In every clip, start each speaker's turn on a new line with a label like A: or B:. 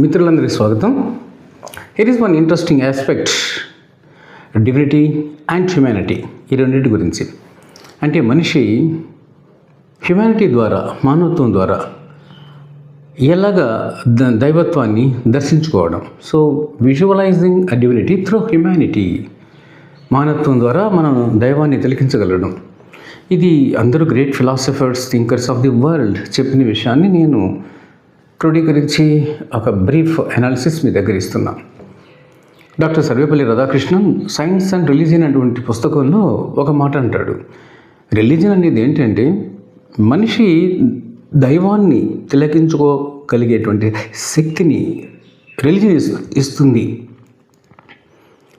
A: మిత్రులందరికీ స్వాగతం. Here is one interesting aspect, divinity and humanity. ఈ రెండింటి గురించి అంటే మనిషి హ్యుమానిటీ ద్వారా, మానవత్వం ద్వారా ఎలాగా దైవత్వాన్ని దర్శించుకోవడం. సో విజువలైజింగ్ అ డివినిటీ త్రూ హ్యుమానిటీ, మానవత్వం ద్వారా మనం దైవాన్ని తిలకించగలడం. ఇది అందరూ great philosophers, thinkers of the world చెప్పిన విషయాన్ని నేను క్రోడీకరించి ఒక బ్రీఫ్ అనాలిసిస్ మీ దగ్గర ఇస్తున్నా. Doctor Sarvepalli Radhakrishnan science and religion అటువంటి పుస్తకంలో ఒక మాట అంటాడు. రిలీజియన్ అనేది ఏంటంటే మనిషి దైవాన్ని తిలకించుకోగలిగేటువంటి శక్తిని రిలీజియన్ ఇస్తుంది.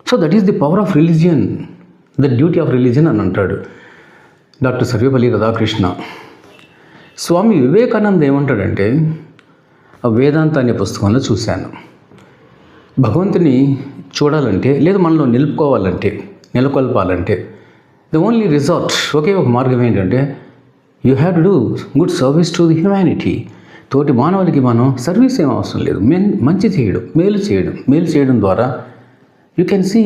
A: So that is the power of religion, the duty of religion అని అంటాడు డాక్టర్ సర్వేపల్లి రాధాకృష్ణ. స్వామి వివేకానంద ఏమంటాడంటే, వేదాంత అనే పుస్తకంలో చూశాను, భగవంతుని చూడాలంటే లేదా మనలో నెలకొల్పాలంటే ది ఓన్లీ రిజార్ట్, ఒకే ఒక మార్గం ఏంటంటే you have to do good service to the humanity. తోటి మానవులకి మనం సర్వీస్ ఏం అవసరం లేదు, మంచి చేయడం, మేలు చేయడం ద్వారా you can see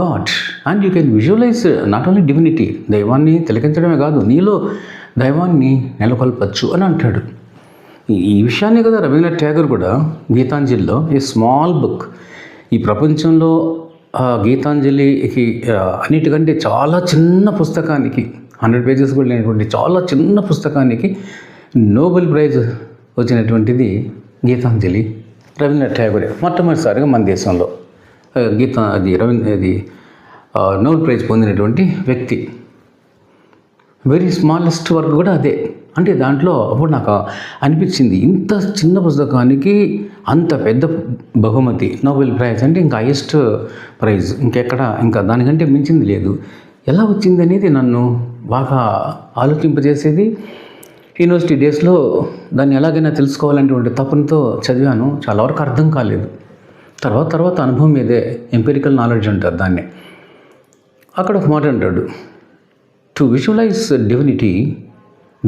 A: God and you can visualise not only divinity, దైవాన్ని తిలకించడమే కాదు, నీలో దైవాన్ని నెలకొల్పచ్చు అని అంటాడు. ఈ విషయాన్ని కదా రవీంద్రనాథ్ ఠాగూర్ కూడా గీతాంజలిలో ఏ స్మాల్ బుక్, ఈ ప్రపంచంలో గీతాంజలికి అన్నిటికంటే చాలా చిన్న పుస్తకానికి, 100 పేజెస్ కూడా లేనటువంటి చాలా చిన్న పుస్తకానికి నోబెల్ ప్రైజ్ వచ్చినటువంటిది గీతాంజలి. రవీంద్రనాథ్ ఠాగూరే మొట్టమొదటిసారిగా మన దేశంలో నోబెల్ ప్రైజ్ పొందినటువంటి వ్యక్తి. వెరీ స్మాలెస్ట్ వర్క్ కూడా అదే. అంటే దాంట్లో అప్పుడు నాకు అనిపించింది, ఇంత చిన్న పుస్తకానికి అంత పెద్ద బహుమతి, నోబెల్ ప్రైజ్ అంటే ఇంకా హైయెస్ట్ ప్రైజ్, ఇంకా దానికంటే మించింది లేదు. ఎలా వచ్చింది అనేది నన్ను బాగా ఆలోచింపజేసేది. యూనివర్సిటీ డేస్లో దాన్ని ఎలాగైనా తెలుసుకోవాలనేటువంటి తపనతో చదివాను. చాలా వరకు అర్థం కాలేదు. తర్వాత అనుభవం మీదే, ఎంపిరికల్ నాలెడ్జ్ అంటారు దాన్ని. అక్కడ ఒక మాట అంటాడు, to visualise divinity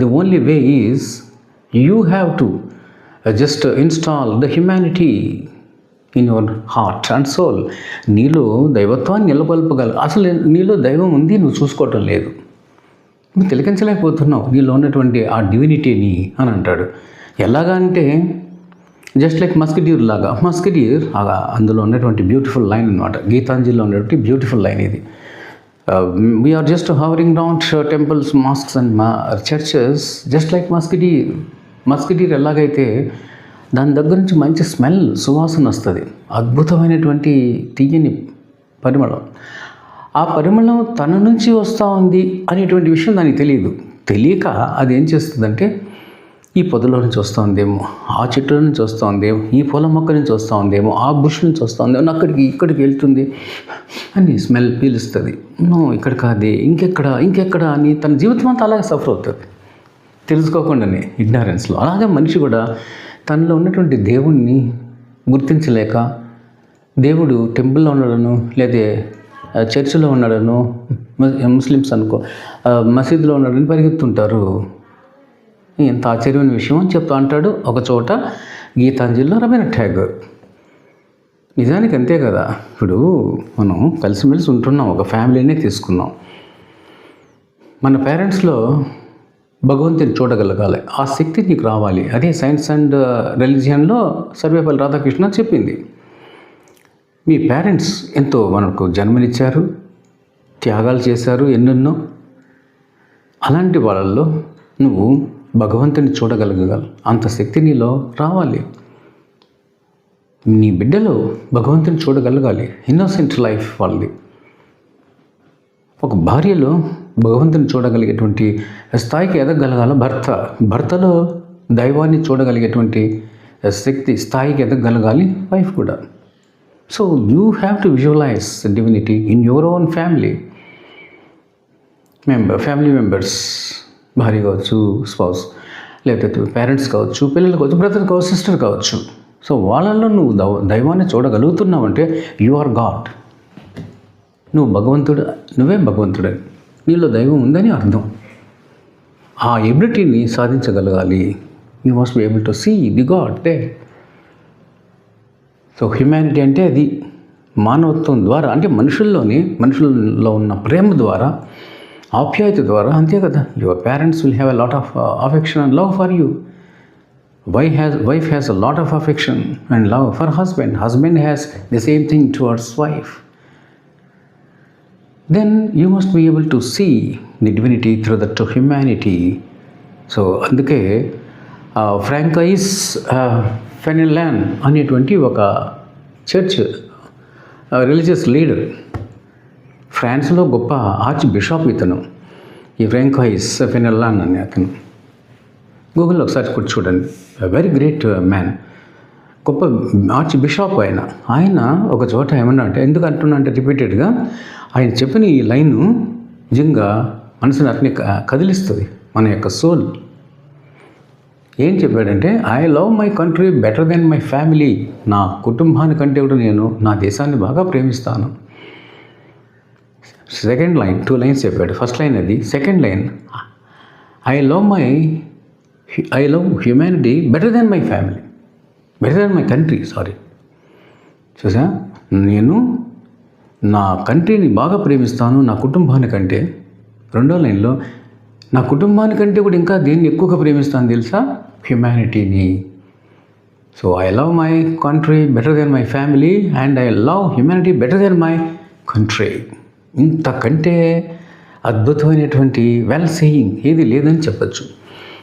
A: the only way is you have to just install the humanity in your heart and soul. నీలో దైవత్వాన్ని నెలకొల్పగల, అసలు నీలో దైవం ఉంది, నువ్వు చూసుకోవటం లేదు, నువ్వు తిలకించలేకపోతున్నావు నీలో ఉన్నటువంటి ఆ డివినిటీని అని అంటాడు. ఎలాగా అంటే జస్ట్ లైక్ మస్కిడియర్ లాగా. మస్కిడియర్ అందులో ఉన్నటువంటి బ్యూటిఫుల్ లైన్ అనమాట, గీతాంజలిలో ఉన్నటువంటి బ్యూటిఫుల్ లైన్ ఇది. We are just hovering around temples, mosques and churches just like mosquitoes. మస్కిడియర్ ఎలాగైతే దాని దగ్గర నుంచి మంచి స్మెల్, సువాసన వస్తుంది, అద్భుతమైనటువంటి తీయని పరిమళం. ఆ పరిమళం తన నుంచి వస్తూ ఉంది అనేటువంటి విషయం దానికి తెలియక అది ఏం చేస్తుందంటే ఈ పొదలో నుంచి వస్తూ ఉందేమో, ఆ చెట్ల నుంచి వస్తూ ఉందేమో, ఈ పూల మొక్క నుంచి వస్తూ ఉందేమో, ఆ బుష్ నుంచి వస్తూ ఉందేమో, ఇక్కడికి వెళ్తుంది అని స్మెల్ పీలుస్తుంది. ఇక్కడ కాదే, ఇంకెక్కడ అని తన జీవితం అంతా అలాగే సఫర్ అవుతుంది తెలుసుకోకుండానే, ఇగ్నారెన్స్లో. అలాగే మనిషి కూడా తనలో ఉన్నటువంటి దేవుణ్ణి గుర్తించలేక, దేవుడు టెంపుల్లో ఉన్నాడను లేదా చర్చిలో ఉన్నాడను, ముస్లిమ్స్ అనుకో మసీదులో ఉన్నాడని పరిగెత్తుంటారు. ఎంత ఆశ్చర్యమైన విషయం అని చెప్తా అంటాడు ఒక చోట గీతాంజలిలో రవీంద్రనాథ్ ఠాగూర్. నిజానికి అంతే కదా. ఇప్పుడు మనం కలిసిమెలిసి ఉంటున్నాం, ఒక ఫ్యామిలీనే తీసుకున్నాం. మన పేరెంట్స్లో భగవంతుని చూడగలగాలి, ఆ శక్తి నీకు రావాలి. అదే సైన్స్ అండ్ రిలీజియన్లో సర్వేపల్లి రాధాకృష్ణ చెప్పింది. మీ పేరెంట్స్ ఎంతో మనకు జన్మనిచ్చారు, త్యాగాలు చేశారు ఎన్నెన్నో. అలాంటి వాళ్ళల్లో నువ్వు భగవంతుని చూడగలగాలి, అంత శక్తి నీలో రావాలి. నీ బిడ్డలో భగవంతుని చూడగలగాలి. ఇన్నోసెంట్ లైఫ్ వాళ్ళది. ఒక భార్యలో భగవంతుని చూడగలిగేటువంటి స్థాయికి ఎదగలగాల భర్తలో దైవాన్ని చూడగలిగేటువంటి శక్తి స్థాయికి ఎదగలగాలి వైఫ్ కూడా. So you have to visualise divinity in your own family members, భార్య కావచ్చు, స్పౌస్, లేకపోతే పేరెంట్స్ కావచ్చు, పిల్లలు కావచ్చు, బ్రదర్ కావచ్చు, సిస్టర్ కావచ్చు. సో వాళ్ళల్లో నువ్వు దైవాన్ని చూడగలుగుతున్నావంటే యు ఆర్ గాడ్. నువ్వే భగవంతుడని, నీలో దైవం ఉందని అర్థం. ఆ ఎబిలిటీని సాధించగలగాలి. You must be able to see the God there. So humanity అంటే అది మానవత్వం ద్వారా, అంటే మనుషుల్లో ఉన్న ప్రేమ ద్వారా, ఆప్యాయత ద్వారా, అంతే కదా. Your parents will have a lot of affection and love for you. Wife has a lot of affection and love for husband. Husband has the same thing towards wife. Then you must be able to see the divinity through the humanity. So అందుకే ఫ్రాంకాయిస్ ఫెనెలాన్ అనేటువంటి ఒక church religious leader, ఫ్రాన్స్లో గొప్ప arch bishop ఇతను, ఈ ఫ్రాంకాయిస్ ఫెనెలాన్ అనే అతను. గూగుల్లో ఒకసారి కొట్టి చూడండి. వెరీ గ్రేట్ మ్యాన్, గొప్ప ఆర్చ్ బిషప్ ఆయన ఒక చోట ఏమన్నా అంటే, ఎందుకు అంటున్నా అంటే రిపీటెడ్గా ఆయన చెప్పిన ఈ లైను నిజంగా మనసుని అట్నే కదిలిస్తుంది, మన యొక్క సోల్. ఏం చెప్పాడంటే, I love my country better than my family. నా కుటుంబానికంటే కూడా నేను నా దేశాన్ని బాగా ప్రేమిస్తాను. సెకండ్ లైన్, 2 లైన్స్ చెప్పాడు. ఫస్ట్ లైన్ అది. Second line, I love humanity better than my family, better than my country, sorry. చూసా, నేను నా కంట్రీని బాగా ప్రేమిస్తాను నా కుటుంబానికంటే. రెండో లైన్లో, నా కుటుంబానికంటే కూడా ఇంకా దేన్ని ఎక్కువగా ప్రేమిస్తాను తెలుసా? హ్యుమానిటీని. So I love my country better than my family and I love humanity better than my country. ఇంతకంటే అద్భుతమైనటువంటి వెల్ సేయింగ్ ఏది లేదని చెప్పచ్చు.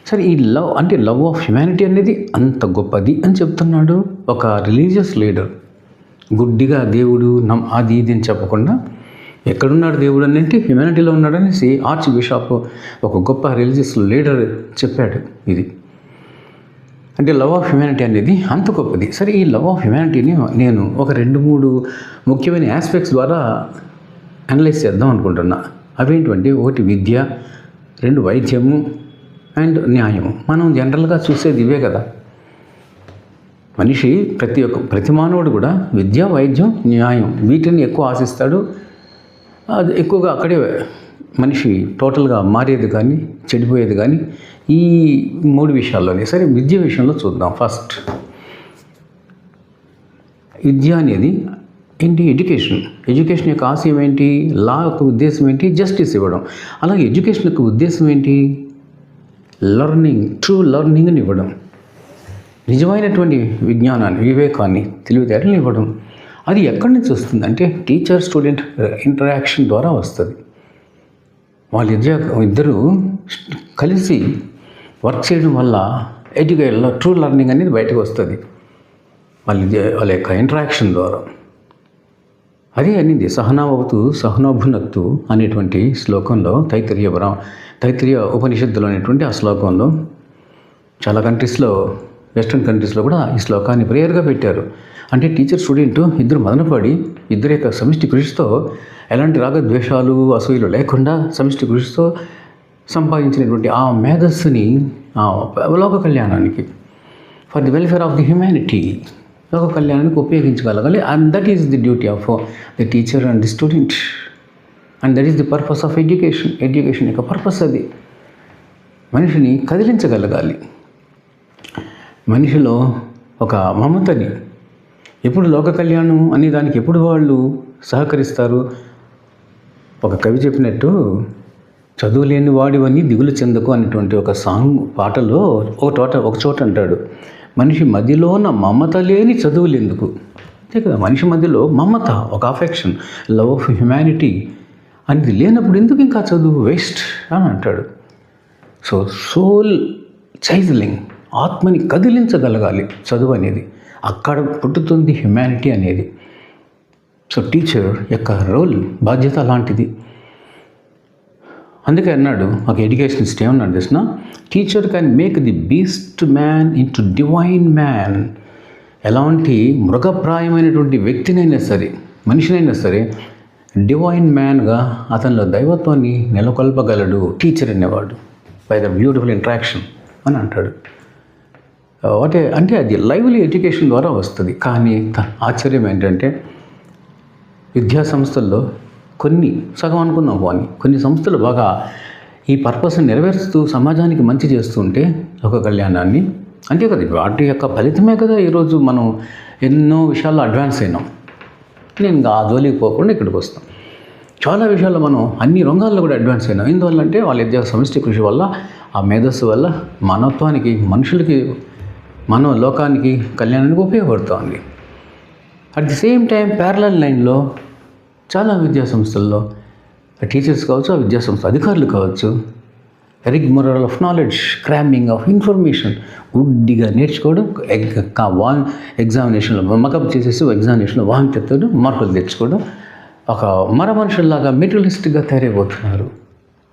A: సరే, ఈ లవ్ అంటే లవ్ ఆఫ్ హ్యుమానిటీ అనేది అంత గొప్పది అని చెప్తున్నాడు ఒక రిలీజియస్ లీడర్. గుడ్డిగా దేవుడు అది ఇది అని చెప్పకుండా, ఎక్కడున్నాడు దేవుడు అంటే హ్యుమానిటీలో ఉన్నాడనేసి ఆర్చ్ బిషప్, ఒక గొప్ప రిలీజియస్ లీడర్ చెప్పాడు. ఇది అంటే లవ్ ఆఫ్ హ్యుమానిటీ అనేది అంత గొప్పది. సరే, ఈ లవ్ ఆఫ్ హ్యుమానిటీని నేను ఒక 2-3 ముఖ్యమైన ఆస్పెక్ట్స్ ద్వారా అనలైజ్ చేద్దాం అనుకుంటున్నా. అవేంటంటే, 1 విద్య, 2 వైద్యము అండ్ న్యాయం. మనం జనరల్గా చూసేది ఇవే కదా. మనిషి ప్రతి మానవుడు కూడా విద్య, వైద్యం, న్యాయం వీటిని ఎక్కువ ఆశిస్తాడు. అది ఎక్కువగా అక్కడే మనిషి టోటల్గా మారేది కానీ చెడిపోయేది కానీ ఈ 3 విషయాల్లోనే. సరే, విద్య విషయంలో చూద్దాం. ఫస్ట్, విద్య అనేది ఏంటి? ఎడ్యుకేషన్ యొక్క ఆశయం ఏంటి? లా యొక్క ఉద్దేశం ఏంటి? జస్టిస్ ఇవ్వడం. అలాగే ఎడ్యుకేషన్ యొక్క ఉద్దేశం ఏంటి? లర్నింగ్, ట్రూ లర్నింగ్ని ఇవ్వడం, నిజమైనటువంటి విజ్ఞానాన్ని, వివేకాన్ని, తెలివితేటలను ఇవ్వడం. అది ఎక్కడి నుంచి వస్తుంది అంటే టీచర్ స్టూడెంట్ ఇంటరాక్షన్ ద్వారా వస్తుంది. ఇద్దరు కలిసి వర్క్ చేయడం వల్ల ట్రూ లర్నింగ్ అనేది బయటకు వస్తుంది, వాళ్ళ యొక్క ఇంటరాక్షన్ ద్వారా. అదే అనింది సహనావతు సహనోభునక్తు అనేటువంటి శ్లోకంలో, తైత్తిరీయ ఉపనిషత్తులో అనేటువంటి ఆ శ్లోకంలో. చాలా కంట్రీస్లో, వెస్ట్రన్ కంట్రీస్లో కూడా ఈ శ్లోకాన్ని ప్రేయర్గా పెట్టారు. అంటే టీచర్ స్టూడెంట్ ఇద్దరు మదనపడి, ఇద్దరి యొక్క సమిష్టి కృషితో, ఎలాంటి రాగద్వేషాలు అసూయలు లేకుండా సమిష్టి కృషితో సంపాదించినటువంటి ఆ మేధస్సుని లోక కళ్యాణానికి, for the welfare of the humanity, లోక కళ్యాణానికి ఉపయోగించగలగాలి. And that is the duty of the teacher and the student. And that is the purpose of education యొక్క పర్పస్ అది. మనిషిని కదిలించగలగాలి, మనిషిలో ఒక మమతని. ఎప్పుడు లోక కళ్యాణం అనే దానికి ఎప్పుడు వాళ్ళు సహకరిస్తారు? ఒక కవి చెప్పినట్టు, చదువు లేని వాడివని దిగులు చెందకు అనేటువంటి ఒక పాటలో ఒక చోట అంటాడు, మనిషి మధ్యలోన మమత లేని చదువులు ఎందుకు? అంతే కదా, మనిషి మధ్యలో మమత, ఒక అఫెక్షన్, లవ్ ఆఫ్ హ్యుమానిటీ అనేది లేనప్పుడు ఎందుకు ఇంకా చదువు వేస్ట్ అని అంటాడు. సో సోల్ చైజలింగ్, ఆత్మని కదిలించగలగాలి చదువు అనేది. అక్కడ పుట్టుతుంది హ్యుమానిటీ అనేది. సో టీచర్ యొక్క రోల్, బాధ్యత అలాంటిది. అందుకే అన్నాడు ఒక ఎడ్యుకేషనిస్ట్, ఏమన్నాడు తెలిసిన, teacher can make the beast man into divine man. ఎలాంటి మృగప్రాయమైనటువంటి వ్యక్తినైనా సరే, మనిషినైనా సరే, డివైన్ మ్యాన్గా అతనిలో దైవత్వాన్ని నెలకొల్పగలడు టీచర్ అనేవాడు, బై ద బ్యూటిఫుల్ ఇంట్రాక్షన్ అని అంటాడు. అంటే అది లైవ్లీ ఎడ్యుకేషన్ ద్వారా వస్తుంది. కానీ ఆశ్చర్యం ఏంటంటే, విద్యా సంస్థల్లో సగం అనుకున్నాం కొన్ని సంస్థలు బాగా ఈ పర్పస్ని నెరవేరుస్తూ సమాజానికి మంచి చేస్తుంటే, లోక కళ్యాణాన్ని, అంతే కదా, వాటి యొక్క ఫలితమే కదా ఈరోజు మనం ఎన్నో విషయాల్లో అడ్వాన్స్ అయినాం. నేను ఇంకా ఆ జోలికి పోకుండా ఇక్కడికి వస్తాను. చాలా విషయాల్లో మనం అన్ని రంగాల్లో కూడా అడ్వాన్స్ అయినాం. ఎందువల్ల అంటే వాళ్ళ ఇద్దరు సమిష్టి కృషి వల్ల, ఆ మేధస్సు వల్ల మానవత్వానికి, మనుషులకి, మానవ లోకానికి, కళ్యాణానికి ఉపయోగపడుతుంది. At the same time parallel లైన్లో చాలా విద్యా సంస్థల్లో టీచర్స్ కావచ్చు, ఆ విద్యా సంస్థ అధికారులు కావచ్చు, రిగ్మరల్ ఆఫ్ నాలెడ్జ్, క్రామింగ్ ఆఫ్ ఇన్ఫర్మేషన్, గుడ్డిగా నేర్చుకోవడం, ఎగ్జామినేషన్లో మకప్ చేసేసి ఎగ్జామినేషన్లో వాంతితో మార్కులు తెచ్చుకోవడం, ఒక మర మనుషుల్లాగా మెటీరియలిస్టిక్గా తయారైపోతున్నారు.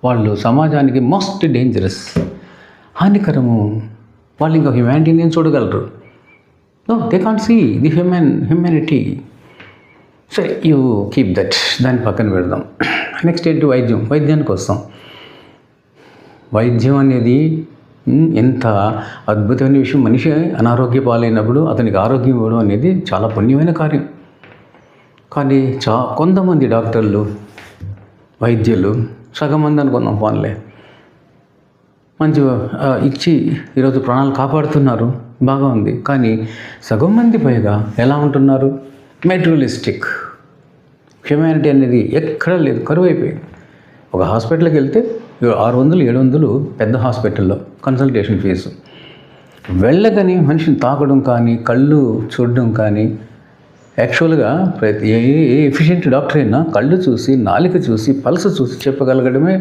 A: వాళ్ళు సమాజానికి మోస్ట్ డేంజరస్, హానికరము. వాళ్ళు ఇంకా హ్యుమానిటీని ఏం చూడగలరు? No, they can't see the humanity. సరే, యూ కీప్ దట్, దాన్ని పక్కన పెడదాం. నెక్స్ట్ ఏంటి? వైద్యానికి వస్తాం. వైద్యం అనేది ఎంత అద్భుతమైన విషయం. మనిషి అనారోగ్య పాలైనప్పుడు అతనికి ఆరోగ్యం ఇవ్వడం అనేది చాలా పుణ్యమైన కార్యం. కానీ కొంతమంది డాక్టర్లు, వైద్యులు, సగం మంది అనుకున్నాం పోన్లే, మంచిగా ఇచ్చి ఈరోజు ప్రాణాలు కాపాడుతున్నారు, బాగా ఉంది. కానీ సగం మంది పైగా ఎలా ఉంటున్నారు? మెటీరియలిస్టిక్. హ్యుమానిటీ అనేది ఎక్కడా లేదు, కరువు అయిపోయింది. ఒక హాస్పిటల్కి వెళ్తే 600-700 పెద్ద హాస్పిటల్లో కన్సల్టేషన్ ఫీజు. వెళ్ళగానే మనిషిని తాకడం కానీ, కళ్ళు చూడడం కానీ, యాక్చువల్గా ఏ ఎఫిషియెంట్ డాక్టర్ అయినా కళ్ళు చూసి, నాలిక చూసి, పల్స్ చూసి చెప్పగలగడమే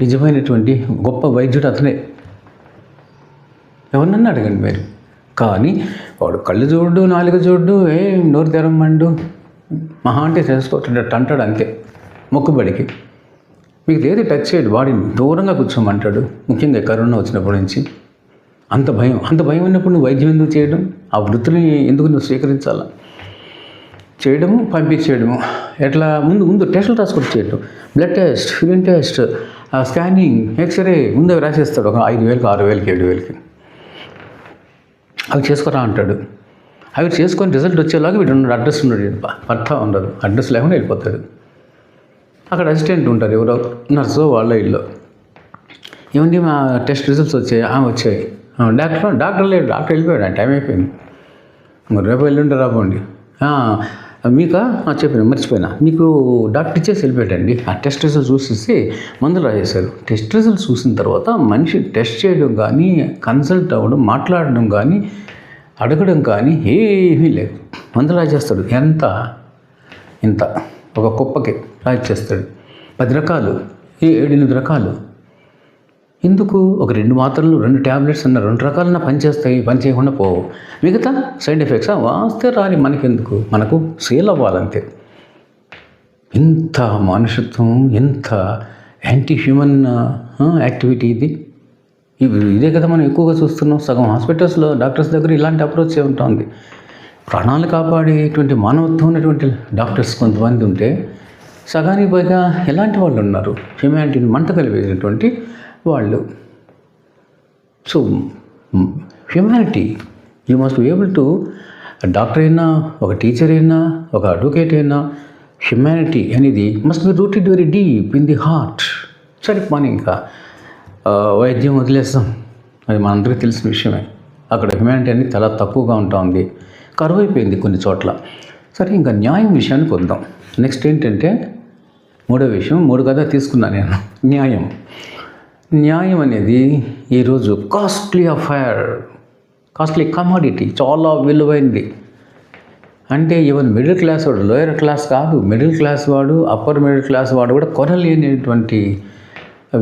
A: నిజమైనటువంటి గొప్ప వైద్యుడు అతనే. ఎవరినన్నా అడగండి మీరు. కానీ వాడు కళ్ళు చూడు, నాలిక చూడు, నోరు తెరమ్మండు, మహా అంటే చేసుకోవట్టు అంటాడు అంతే. మొక్కుబడికి మీకు లేదు, టచ్ చేయడు, బాడీని దూరంగా కూర్చోమంటాడు. ముఖ్యంగా కరోనా వచ్చినప్పటి నుంచి అంత భయం ఉన్నప్పుడు నువ్వు వైద్యం ఎందుకు చేయడం? ఆ వృత్తిని ఎందుకు నువ్వు స్వీకరించాలా? చేయడము, పంపించేయడము. ఎట్లా? ముందు టెస్టులు రాసుకొని చేయడం, blood test, urine test, scanning, X-ray ముందు అవి రాసేస్తాడు. ఒక 5,000, 6,000, 7,000కి అవి చేసుకురా అంటాడు. అవి చేసుకొని రిజల్ట్ వచ్చేలాగా వీడు అడ్రస్ ఉన్నాడు, పట్టా ఉండదు, అడ్రస్ లేకుండా వెళ్ళిపోతాడు. అక్కడ అసిస్టెంట్ ఉంటారు, ఎవరో నర్సు, వాళ్ళ ఇల్లు. ఏమండి మా టెస్ట్ రిజల్ట్స్ వచ్చాయి? వచ్చాయి. డాక్టర్ లేడు, డాక్టర్ వెళ్ళిపోయాడు, టైం అయిపోయింది, మరి రేపు వెళ్ళుంటే రాబోండి. మీకా చెప్పాను, మర్చిపోయినా, మీకు డాక్టర్ ఇచ్చేసి వెళ్ళిపోయాడండి. ఆ టెస్ట్ రిజల్ట్ చూసేసి మందులు రాసేశారు. టెస్ట్ రిజల్ట్ చూసిన తర్వాత మనిషి టెస్ట్ చేయడం కానీ, కన్సల్ట్ అవ్వడం, మాట్లాడడం కానీ, అడగడం కానీ ఏమీ లేదు. మందులు రాసేస్తాడు. ఇంత ఒక కుప్పకి రాసేస్తాడు. 10 రకాలు, 7-8 రకాలు. ఎందుకు? ఒక 2 మాత్రలు, 2 ట్యాబ్లెట్స్ అన్న 2 రకాలన్నా పనిచేస్తాయి, పని చేయకుండా పోవు. మిగతా సైడ్ ఎఫెక్ట్స్ వస్తే రాని, మనకెందుకు? మనకు సేల్ అవ్వాలంతే. ఇంత మనుషత్వం, ఎంత యాంటీ హ్యూమన్ యాక్టివిటీ ఇది. ఇదే కదా మనం ఎక్కువగా చూస్తున్నాం. సగం హాస్పిటల్స్లో డాక్టర్స్ దగ్గర ఇలాంటి అప్రోచ్ ఉంటుంది. ప్రాణాలు కాపాడేటువంటి మానవత్వం ఉన్నటువంటి డాక్టర్స్ కొంతమంది ఉంటే, సగానికి పైగా ఎలాంటి వాళ్ళు ఉన్నారు? హ్యూమానిటీని మంట కలిపేటువంటి వాళ్ళు. So humanity, you must be able to, doctor అయినా, ఒక టీచర్ అయినా, ఒక అడ్వకేట్ అయినా, హ్యూమానిటీ అనేది must be rooted very deep in the heart. సరే, మనం ఇంకా వైద్యం వదిలేస్తాం, అది మనందరికీ తెలిసిన విషయమే. అక్కడ హ్యూమానిటీ అనేది చాలా తక్కువగా ఉంటుంది, కరువు అయిపోయింది కొన్ని చోట్ల. సరే, ఇంకా న్యాయం విషయానికి వద్దాం. నెక్స్ట్ ఏంటంటే 3వ విషయం, 3 కదా తీసుకున్నాను నేను. న్యాయం అనేది ఈరోజు కాస్ట్లీ అఫైర్, కాస్ట్లీ కమోడిటీ, చాలా విలువైనది. అంటే ఈవెన్ మిడిల్ క్లాస్ వాడు, లోయర్ క్లాస్ కాదు, మిడిల్ క్లాస్ వాడు, అప్పర్ మిడిల్ క్లాస్ వాడు కూడా కొనలేనిటువంటి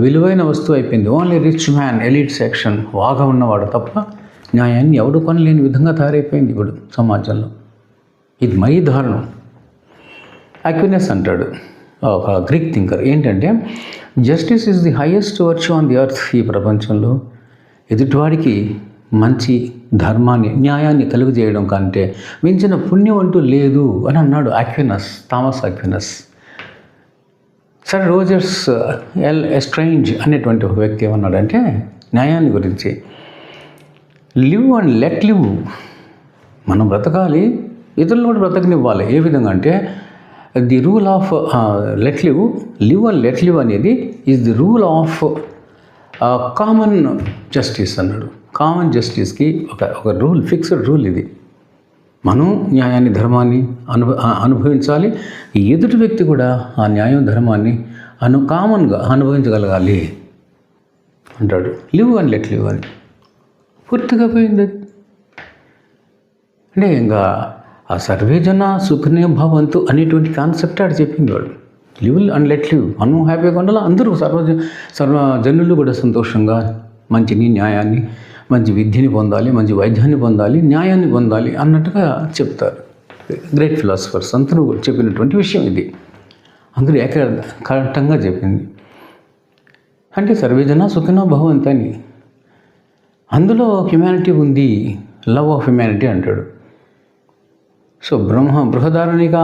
A: విలువైన వస్తువు అయిపోయింది. Only rich man, elite section, బాగా ఉన్నవాడు తప్ప న్యాయాన్ని ఎవడు కొనలేని విధంగా తయారైపోయింది ఇప్పుడు సమాజంలో. ఇది మరీ దారుణం. అక్వినస్ అంటాడు, ఒక గ్రీక్ థింకర్, ఏంటంటే justice is the highest virtue on the earth. ఈ ప్రపంచంలో ఎదుటివాడికి మంచి ధర్మాన్ని, న్యాయాన్ని కలుగజేయడం కంటే మించిన పుణ్యం అంటూ లేదు అని అన్నాడు అక్వినస్, థామస్ అక్వినస్. సర్ రోజర్స్ ఎస్ట్రేంజ్ అనేటువంటి ఒక వ్యక్తి ఏమన్నాడంటే న్యాయాన్ని గురించి, లివ్ అండ్ లెట్ లివ్. మనం బ్రతకాలి, ఇతరులు కూడా బ్రతకనివ్వాలి. ఏ విధంగా అంటే the rule of let live, live and let live అనేది is the rule of common justice అన్నాడు. కామన్ జస్టిస్కి ఒక రూల్, ఫిక్స్డ్ రూల్ ఇది. మనం న్యాయాన్ని, ధర్మాన్ని అనుభవించాలి. ఎదుటి వ్యక్తి కూడా ఆ న్యాయం, ధర్మాన్ని కామన్గా అనుభవించగలగాలి అంటాడు. లివ్ అండ్ లెట్ లివ్ అని పూర్తిగా పోయింది. అంటే ఇంకా ఆ సర్వేజన సుఖనే భవంతు అనేటువంటి కాన్సెప్ట్ ఆడు చెప్పింది వాడు. లివ్ అండ్ లెట్ లివ్, మనం హ్యాపీగా ఉండాలి, అందరూ సర్వజనులు కూడా సంతోషంగా మంచిని, న్యాయాన్ని, మంచి విద్యని పొందాలి, మంచి వైద్యాన్ని పొందాలి, న్యాయాన్ని పొందాలి అన్నట్టుగా చెప్తారు గ్రేట్ ఫిలాసఫర్స్. అందరూ చెప్పినటువంటి విషయం ఇది. అందరూ ఏకకంఠంగా చెప్పింది. అంటే సర్వేజన సుఖినో భవంతు అని. అందులో హ్యుమానిటీ ఉంది, లవ్ ఆఫ్ హ్యుమానిటీ అంటాడు. సో బృహదారణిక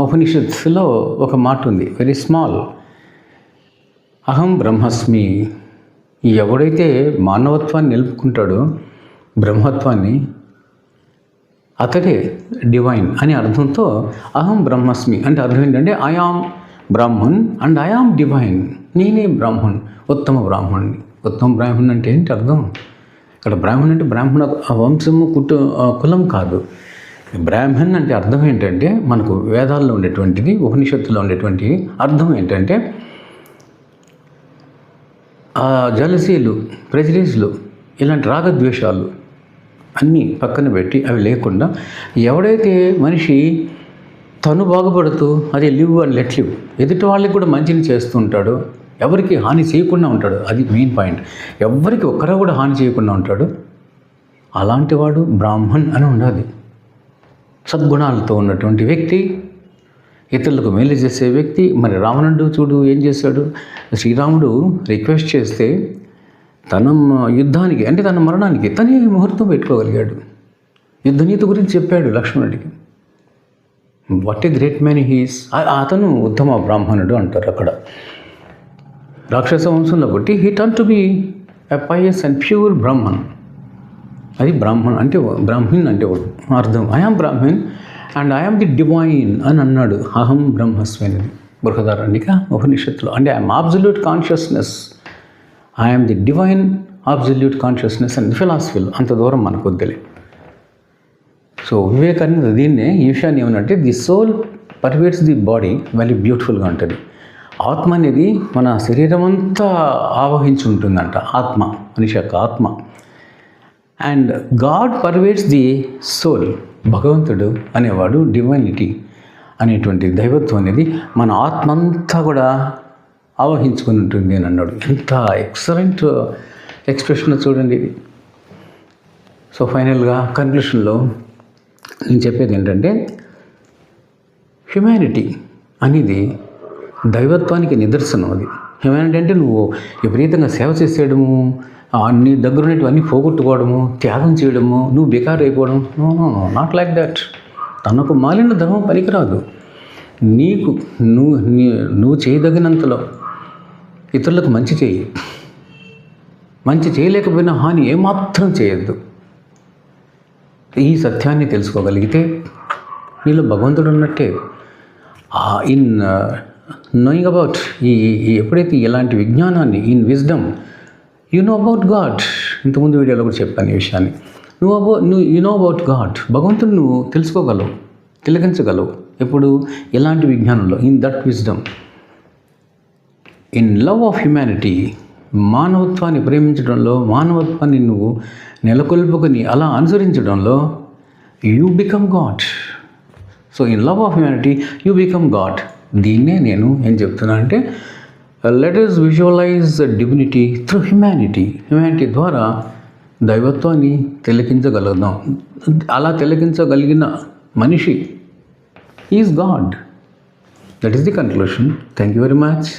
A: ఉపనిషత్తులో ఒక మాట ఉంది, వెరీ స్మాల్, అహం బ్రహ్మస్మి. ఎవడైతే మానవత్వాన్ని నిలుపుకుంటాడో, బ్రహ్మత్వాన్ని, అతడే డివైన్ అని అర్థంతో అహం బ్రహ్మస్మి అంటే అర్థం ఏంటంటే I am Brahman and I am divine. నేనే బ్రాహ్మణ్, ఉత్తమ బ్రాహ్మణ్ణి. ఉత్తమ బ్రాహ్మణ్ అంటే ఏంటి అర్థం? ఇక్కడ బ్రాహ్మణ్ అంటే బ్రాహ్మణ వంశము, కులం కాదు. బ్రాహ్మణ్ అంటే అర్థం ఏంటంటే మనకు వేదాల్లో ఉండేటువంటిది, ఉపనిషత్తులో ఉండేటువంటి అర్థం ఏంటంటే జలసీలు, ప్రెజరీస్లు, ఇలాంటి రాగద్వేషాలు అన్నీ పక్కన పెట్టి అవి లేకుండా ఎవడైతే మనిషి తను బాగుపడుతూ అదే లివ్ అండ్ లెట్ లివ్, ఎదుటి వాళ్ళకి కూడా మంచిని చేస్తూ ఉంటాడు, ఎవరికి హాని చేయకుండా ఉంటాడు. అది మెయిన్ పాయింట్. ఎవరికి ఒక్కరూ కూడా హాని చేయకుండా ఉంటాడు, అలాంటి వాడు బ్రాహ్మణ్ అని ఉండాలి. సద్గుణాలతో ఉన్నటువంటి వ్యక్తి, ఇతరులకు మేలు చేసే వ్యక్తి. మరి రావణుడు చూడు ఏం చేశాడు? శ్రీరాముడు రిక్వెస్ట్ చేస్తే తన యుద్ధానికి అంటే తన మరణానికి తనే ముహూర్తం పెట్టుకోగలిగాడు. యుద్ధనీతి గురించి చెప్పాడు లక్ష్మణుడికి. What a great man he's. అతను ఉత్తమ బ్రాహ్మణుడు అంటారు అక్కడ. రాక్షస వంశంలో బట్టి he turn to be a pious and pure Brahman. అది బ్రాహ్మణ్ అంటే, బ్రాహ్మణ్ అంటే అర్థం. I am Brahman and I am the divine అని అన్నాడు. అహం బ్రహ్మస్మి అనేది బృహదారణిక ఉపనిషత్తులో. అంటే I'm absolute consciousness, I'm the divine absolute consciousness and ఫిలాసఫీలో అంత దూరం మనకు వద్దులే. సో వివేకానంద దీన్నే, ఈ విషయాన్ని ఏమనంటే the soul pervades the body, very బ్యూటిఫుల్గా ఉంటుంది. ఆత్మ అనేది మన శరీరం అంతా ఆవహించి ఉంటుందంట. ఆత్మ, మనిషి యొక్క ఆత్మ. And God pervades the soul. భగవంతుడు అనేవాడు, డివైనిటీ అనేటువంటి దైవత్వం అనేది మన ఆత్మ అంతా కూడా ఆవహించుకొని ఉంటుంది అని అన్నాడు. ఎంత ఎక్సలెంట్ ఎక్స్ప్రెషన్ చూడండి ఇది. సో ఫైనల్గా కన్క్లూషన్లో నేను చెప్పేది ఏంటంటే, హ్యుమానిటీ అనేది దైవత్వానికి నిదర్శనం. అది హ్యుమానిటీ అంటే నువ్వు విపరీతంగా సేవ చేసేయడము, నీ దగ్గర ఉన్నటువన్నీ పోగొట్టుకోవడము, త్యాగం చేయడము, నువ్వు బేకార్ అయిపోవడం. No, not like that. తనకు మాలిన ధర్మం పనికిరాదు. నీకు నువ్వు చేయదగినంతలో ఇతరులకు మంచి చేయి. మంచి చేయలేకపోయినా హాని ఏమాత్రం చేయొద్దు. ఈ సత్యాన్ని తెలుసుకోగలిగితే నీలో భగవంతుడు ఉన్నట్టే. ఇన్ నోయింగ్ అబౌట్ ఎప్పుడైతే ఇలాంటి విజ్ఞానాన్ని, in wisdom you know about God. ఇంతకుముందు వీడియోలో కూడా చెప్పాను ఈ విషయాన్ని. You know about God. భగవంతుడు నువ్వు తెలుసుకోగలవు, తిలకించగలవు. ఎప్పుడు? ఇలాంటి విజ్ఞానంలో, in that wisdom, in love of humanity. మానవత్వాన్ని ప్రేమించడంలో, మానవత్వాన్ని నువ్వు నెలకొల్పుకొని అలా అనుసరించడంలో you become God. So in love of humanity you become God. దీన్నే నేను ఏం చెప్తున్నా అంటే, let us visualise divinity through humanity. Humanity ద్వారా దైవత్వాన్ని తిలకించగలుగుదాం. అలా తిలకించగలిగిన మనిషి is God. That is the conclusion. Thank you very much.